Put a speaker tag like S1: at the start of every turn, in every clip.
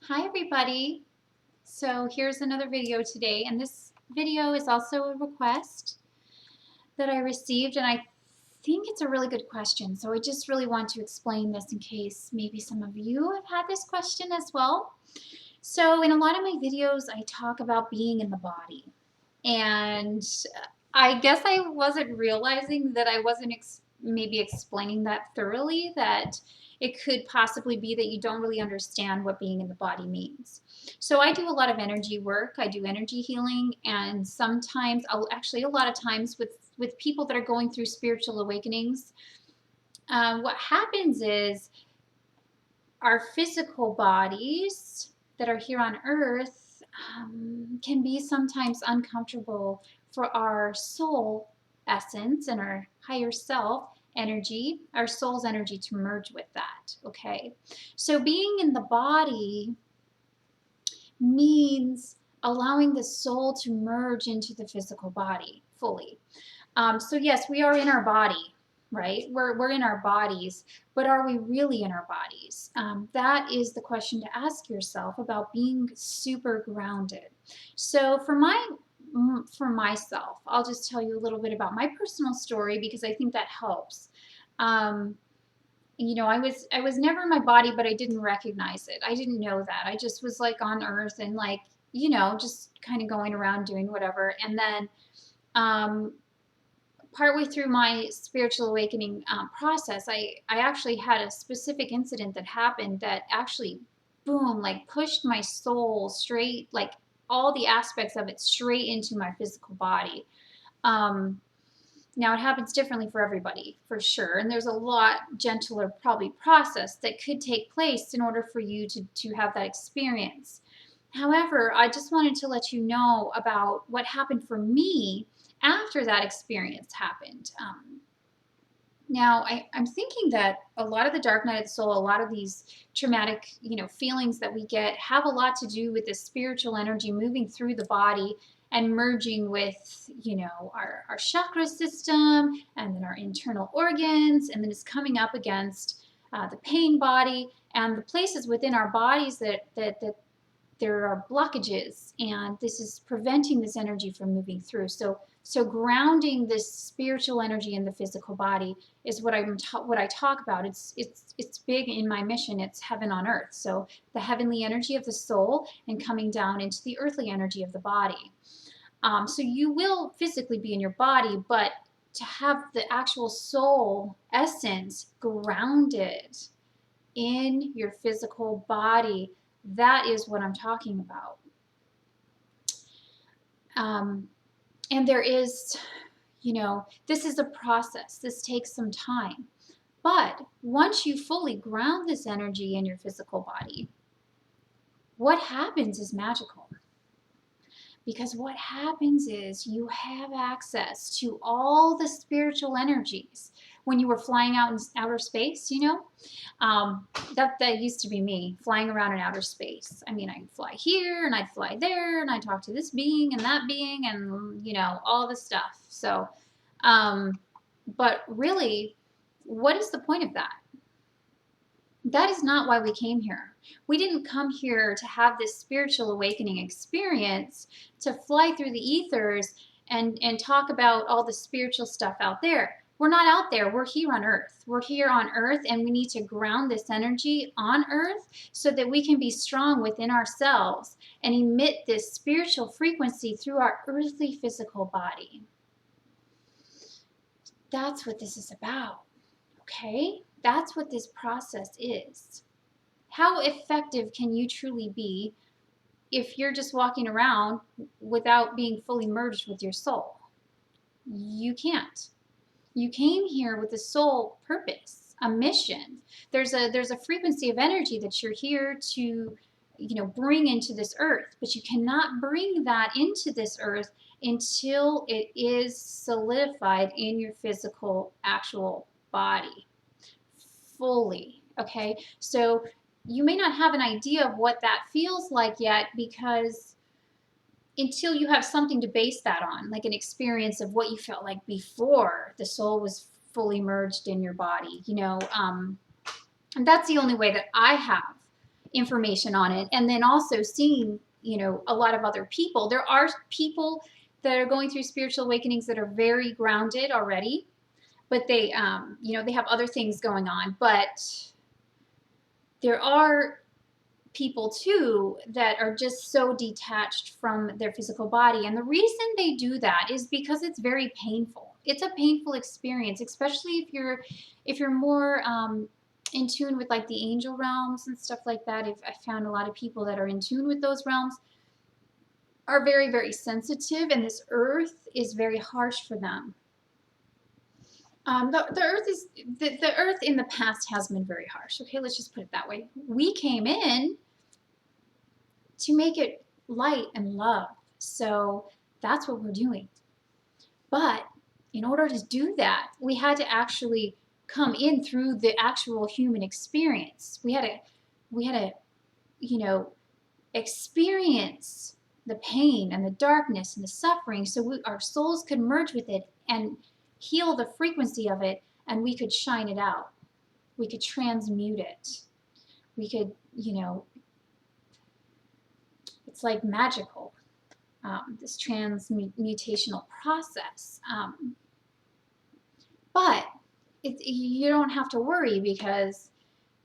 S1: Hi everybody. So here's another video today, and this video is also a request that I received, and I think it's a really good question. So I just really want to explain this in case maybe some of you have had this question as well. So in a lot of my videos, I talk about being in the body, and I guess I wasn't realizing that I wasn't maybe explaining that thoroughly, that it could possibly be that you don't really understand what being in the body means. So I do a lot of energy work. I do energy healing, and sometimes actually a lot of times with people that are going through spiritual awakenings, what happens is our physical bodies that are here on earth can be sometimes uncomfortable for our soul essence and our higher self energy, our soul's energy, to merge with that. Okay, so being in the body means allowing the soul to merge into the physical body fully. So yes, we are in our body, right? We're in our bodies, but are we really in our bodies? That is the question to ask yourself about being super grounded. So for myself, I'll just tell you a little bit about my personal story because I think that helps. Um, I was never in my body, but I didn't recognize it. I didn't know that. I just was like on Earth and like, just kind of going around doing whatever. And then um, partway through my spiritual awakening process, I actually had a specific incident that happened that actually, boom, like pushed my soul straight, like all the aspects of it straight into my physical body. Um, Now it happens differently for everybody, for sure, and there's a lot gentler probably process that could take place in order for you to have that experience. However, I just wanted to let you know about what happened for me after that experience happened. Now, I'm thinking that a lot of the dark night of the soul, a lot of these traumatic, feelings that we get have a lot to do with this spiritual energy moving through the body and merging with, our chakra system and then our internal organs, and then it's coming up against the pain body and the places within our bodies that there are blockages, and this is preventing this energy from moving through. So grounding this spiritual energy in the physical body is what I talk about. It's big in my mission. It's heaven on earth. So the heavenly energy of the soul and coming down into the earthly energy of the body. So you will physically be in your body, but to have the actual soul essence grounded in your physical body, that is what I'm talking about. And there is, this is a process. This takes some time. But once you fully ground this energy in your physical body, what happens is magical. Because what happens is you have access to all the spiritual energies. When you were flying out in outer space, that used to be me, flying around in outer space. I mean, I'd fly here and I'd fly there and I'd talk to this being and that being and, all this stuff. So, but really, what is the point of that? That is not why we came here. We didn't come here to have this spiritual awakening experience, to fly through the ethers and talk about all the spiritual stuff out there. We're not out there. We're here on earth. We're here on earth, and we need to ground this energy on earth so that we can be strong within ourselves and emit this spiritual frequency through our earthly physical body. That's what this is about. Okay? That's what this process is. How effective can you truly be if you're just walking around without being fully merged with your soul? You can't. You came here with a soul purpose, a mission. There's a frequency of energy that you're here to, bring into this earth, but you cannot bring that into this earth until it is solidified in your physical actual body fully. Okay, so you may not have an idea of what that feels like yet, because until you have something to base that on, like an experience of what you felt like before the soul was fully merged in your body, and that's the only way that I have information on it, and then also seeing, you know, a lot of other people. There are people that are going through spiritual awakenings that are very grounded already, but they, you know, they have other things going on. But there are people too that are just so detached from their physical body, and the reason they do that is because it's very painful. It's a painful experience, especially if you're more in tune with like the angel realms and stuff like that. I found a lot of people that are in tune with those realms are very, very sensitive, and this earth is very harsh for them. The earth is the earth in the past has been very harsh. Okay, let's just put it that way. We came in to make it light and love, so that's what we're doing. But in order to do that, we had to actually come in through the actual human experience. We had to, you know, experience the pain and the darkness and the suffering, so our souls could merge with it and heal the frequency of it, and we could shine it out. We could transmute it. We could, you know, it's like magical, this transmutational process. But you don't have to worry, because,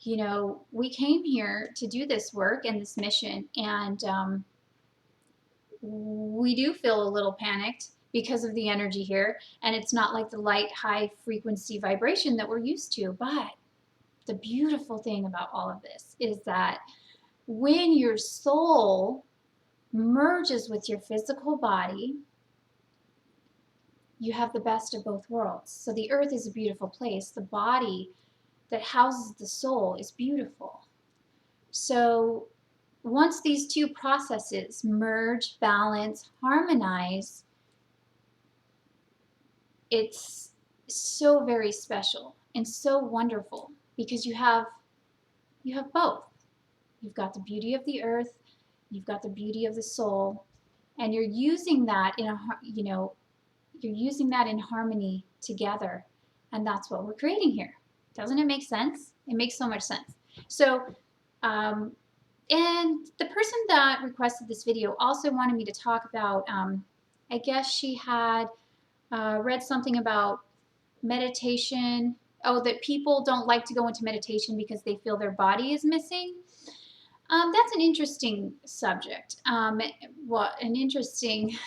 S1: you know, we came here to do this work and this mission, and we do feel a little panicked because of the energy here, and it's not like the light, high frequency vibration that we're used to. But the beautiful thing about all of this is that when your soul merges with your physical body, you have the best of both worlds. So the earth is a beautiful place. The body that houses the soul is beautiful. So once these two processes merge, balance, harmonize, it's so very special and so wonderful, because you have both. You've got the beauty of the earth, you've got the beauty of the soul, and you're using that in a, you know, you're using that in harmony together, and that's what we're creating here. Doesn't it make sense? It makes so much sense. So, and the person that requested this video also wanted me to talk about, I guess she had read something about meditation. Oh, that people don't like to go into meditation because they feel their body is missing. That's an interesting subject. Well, an interesting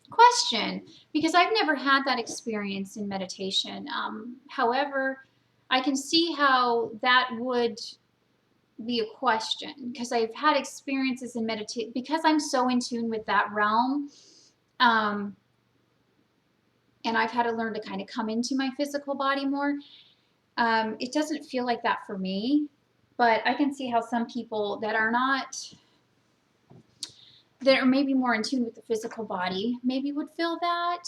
S1: question, because I've never had that experience in meditation. However, I can see how that would be a question, because I've had experiences in meditation, because I'm so in tune with that realm, and I've had to learn to kind of come into my physical body more. It doesn't feel like that for me, but I can see how some people that are not, that are maybe more in tune with the physical body, maybe would feel that.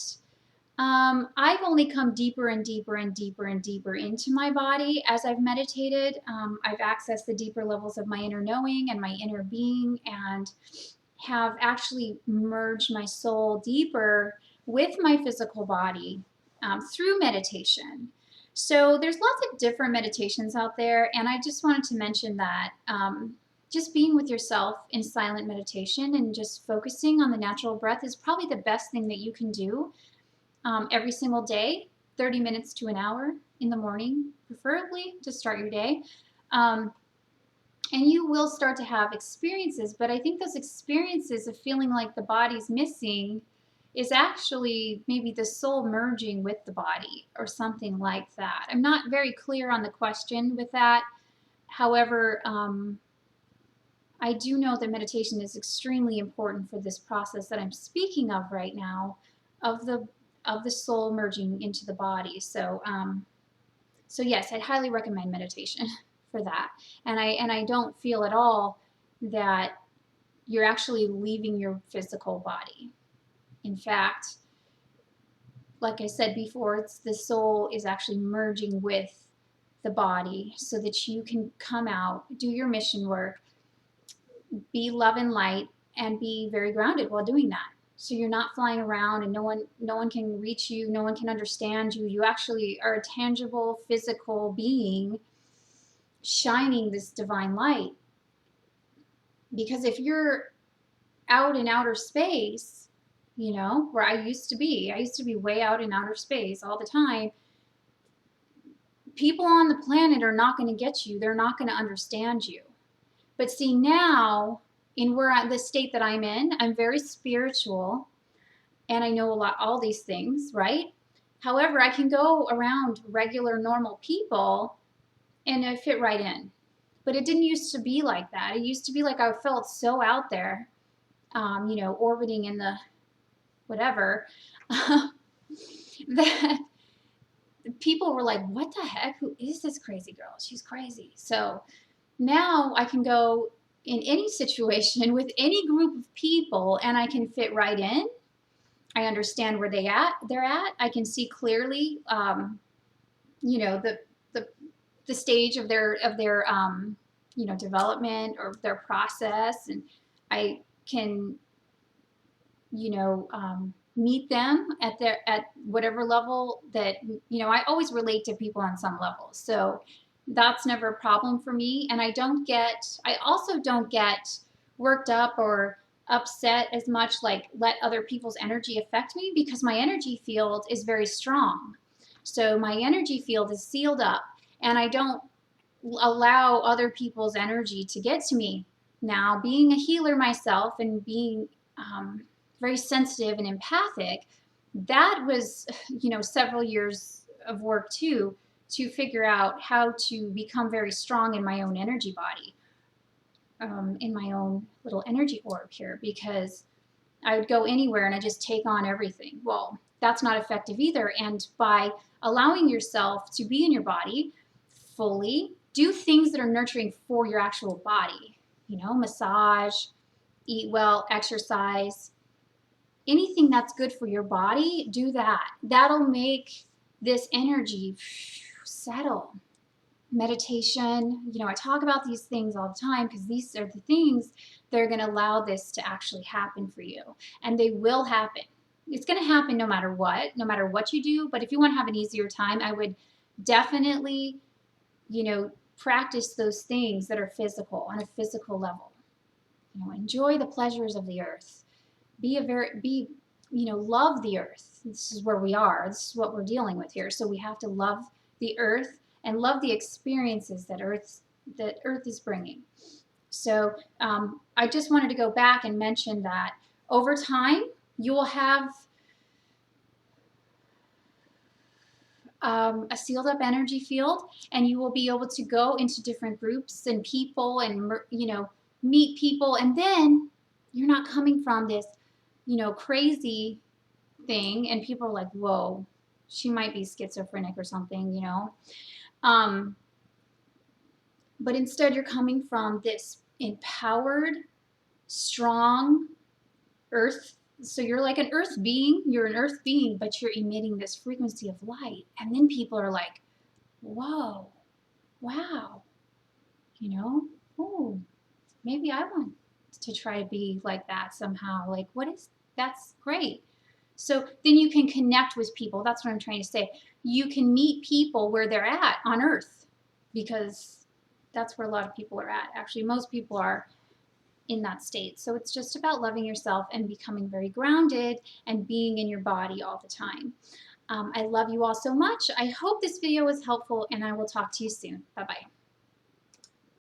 S1: I've only come deeper and deeper and deeper and deeper into my body as I've meditated. I've accessed the deeper levels of my inner knowing and my inner being, and have actually merged my soul deeper with my physical body through meditation. So there's lots of different meditations out there, and I just wanted to mention that just being with yourself in silent meditation and just focusing on the natural breath is probably the best thing that you can do every single day, 30 minutes to an hour in the morning, preferably to start your day. And you will start to have experiences, but I think those experiences of feeling like the body's missing is actually maybe the soul merging with the body or something like that. I'm not very clear on the question with that. However, I do know that meditation is extremely important for this process that I'm speaking of right now, of the soul merging into the body. So, so yes, I'd highly recommend meditation for that. And I don't feel at all that you're actually leaving your physical body. In fact, like I said before, it's the soul is actually merging with the body so that you can come out, do your mission work, be love and light, and be very grounded while doing that. So you're not flying around and no one can reach you, no one can understand you. You actually are a tangible physical being shining this divine light Because if you're out in outer space, you know, where I used to be way out in outer space all the time. People on the planet are not going to get you. They're not going to understand you. But see, now, in the state that I'm in, I'm very spiritual and I know all these things, right? However, I can go around regular, normal people and I fit right in. But it didn't used to be like that. It used to be like I felt so out there, you know, orbiting in the whatever, that people were like, what the heck? Who is this crazy girl? She's crazy. So now I can go in any situation with any group of people and I can fit right in. I understand where they're at. I can see clearly, you know, the stage of their you know, development or their process, and I can, you know, meet them at whatever level that, you know, I always relate to people on some level. So that's never a problem for me. And I also don't get worked up or upset as much, like let other people's energy affect me, because my energy field is very strong. So my energy field is sealed up and I don't allow other people's energy to get to me. Now, being a healer myself and being very sensitive and empathic, that was, you know, several years of work too, to figure out how to become very strong in my own energy body, in my own little energy orb here, because I would go anywhere and I just take on everything. Well, that's not effective either. And by allowing yourself to be in your body fully, do things that are nurturing for your actual body, you know, massage, eat well, exercise, anything that's good for your body, do that. That'll make this energy settle. Meditation, you know, I talk about these things all the time because these are the things that are going to allow this to actually happen for you. And they will happen. It's going to happen no matter what you do. But if you want to have an easier time, I would definitely, you know, practice those things that are physical, on a physical level. You know, enjoy the pleasures of the earth. You know, love the earth. This is where we are. This is what we're dealing with here. So we have to love the earth and love the experiences that earth is bringing. So I just wanted to go back and mention that over time you will have a sealed up energy field, and you will be able to go into different groups and people and, you know, meet people, and then you're not coming from this, you know, crazy thing and people are like, whoa, she might be schizophrenic or something, you know. But instead you're coming from this empowered, strong earth. So you're like an earth being, but you're emitting this frequency of light. And then people are like, whoa, wow, you know, oh, maybe I want to try to be like that somehow. Like, that's great. So then you can connect with people. That's what I'm trying to say. You can meet people where they're at on earth, because that's where a lot of people are at. Actually, most people are in that state. So it's just about loving yourself and becoming very grounded and being in your body all the time. I love you all so much. I hope this video was helpful, and I will talk to you soon. Bye-bye.